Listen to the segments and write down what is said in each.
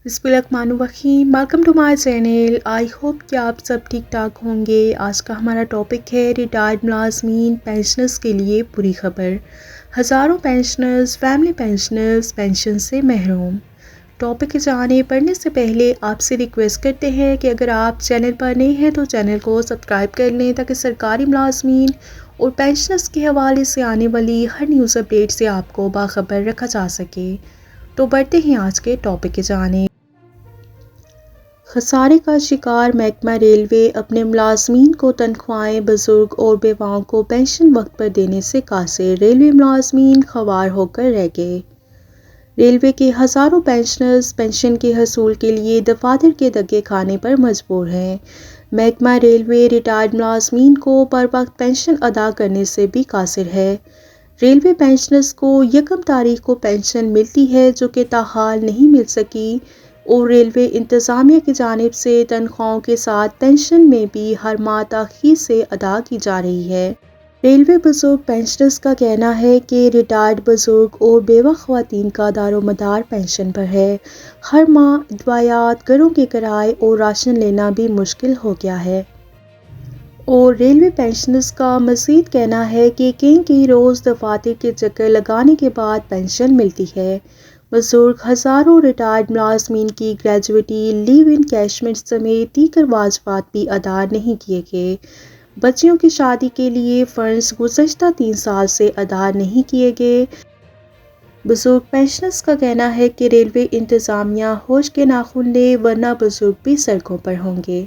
بسم اللہ الرحمن الرحیم، welcome to my channel. I hope کہ آپ سب ٹھیک ٹھاک ہوں گے۔ آج کا ہمارا ٹاپک ہے ریٹائرڈ ملازمین پینشنرز کے لیے بری خبر۔ ہزاروں پینشنرز، فیملی پینشنرز پینشن سے محروم۔ ٹاپک کی جانب پڑھنے سے پہلے آپ سے ریکویسٹ کرتے ہیں کہ اگر آپ چینل پر نئے ہیں تو چینل کو سبسکرائب کر لیں تاکہ سرکاری ملازمین اور پینشنرز کے حوالے سے آنے والی ہر نیوز اپڈیٹ سے آپ کو باخبر رکھا جا سکے۔ تو بڑھتے ہیں آج کے ٹاپک کی جانب۔ خسارے کا شکار محکمہ ریلوے اپنے ملازمین کو تنخواہیں، بزرگ اور بیواؤں کو پینشن وقت پر دینے سے قاصر۔ ریلوے ملازمین خوار ہو کر رہ گئے۔ ریلوے کے ہزاروں پینشنرز پینشن کے حصول کے لیے دفاتر کے دھکے کھانے پر مجبور ہیں۔ محکمہ ریلوے ریٹائرڈ ملازمین کو بروقت پینشن ادا کرنے سے بھی قاصر ہے۔ ریلوے پینشنرز کو یکم تاریخ کو پینشن ملتی ہے جو کہ تاحال نہیں مل سکی، اور ریلوے انتظامیہ کی جانب سے تنخواہوں کے ساتھ پینشن میں بھی ہر ماہ تاخیر سے ادا کی جا رہی ہے۔ ریلوے بزرگ پینشنرز کا کہنا ہے کہ ریٹائرڈ بزرگ اور بیوہ خواتین کا دارومدار پینشن پر ہے۔ ہر ماہ ادویات، گھروں کے کرائے اور راشن لینا بھی مشکل ہو گیا ہے۔ اور ریلوے پینشنرز کا مزید کہنا ہے کہ کئی روز دفاتر کے چکر لگانے کے بعد پینشن ملتی ہے۔ بزرگ ہزاروں ریٹائرڈ ملازمین کی گریجویٹی، لیو انکیشمنٹ سمیت دیگر واجبات بھی ادا نہیں کیے گئے۔ بچیوں کی شادی کے لیے فنڈز گزشتہ 3 سال سے ادا نہیں کیے گئے۔ بزرگ پینشنرز کا کہنا ہے کہ ریلوے انتظامیہ ہوش کے ناخن لے ورنہ بزرگ بھی سڑکوں پر ہوں گے۔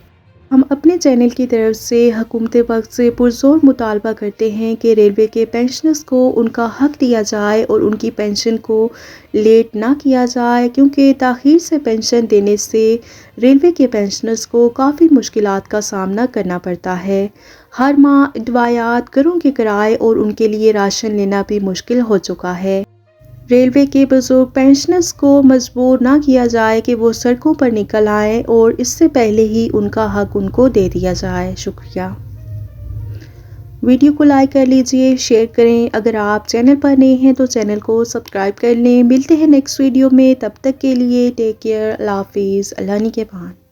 ہم اپنے چینل کی طرف سے حکومت وقت سے پرزور مطالبہ کرتے ہیں کہ ریلوے کے پینشنرز کو ان کا حق دیا جائے اور ان کی پینشن کو لیٹ نہ کیا جائے، کیونکہ تاخیر سے پینشن دینے سے ریلوے کے پینشنرز کو کافی مشکلات کا سامنا کرنا پڑتا ہے۔ ہر ماہ ادویات، گھروں کے کرائے اور ان کے لیے راشن لینا بھی مشکل ہو چکا ہے۔ ریلوے کے بزرگ پینشنرز کو مجبور نہ کیا جائے کہ وہ سڑکوں پر نکل آئیں اور اس سے پہلے ہی ان کا حق ان کو دے دیا جائے۔ شکریہ۔ ویڈیو کو لائک کر لیجئے، شیئر کریں۔ اگر آپ چینل پر نئے ہیں تو چینل کو سبسکرائب کر لیں۔ ملتے ہیں نیکسٹ ویڈیو میں، تب تک کے لیے ٹیک کیئر۔ اللہ حافظ۔ اللہ نگہبان۔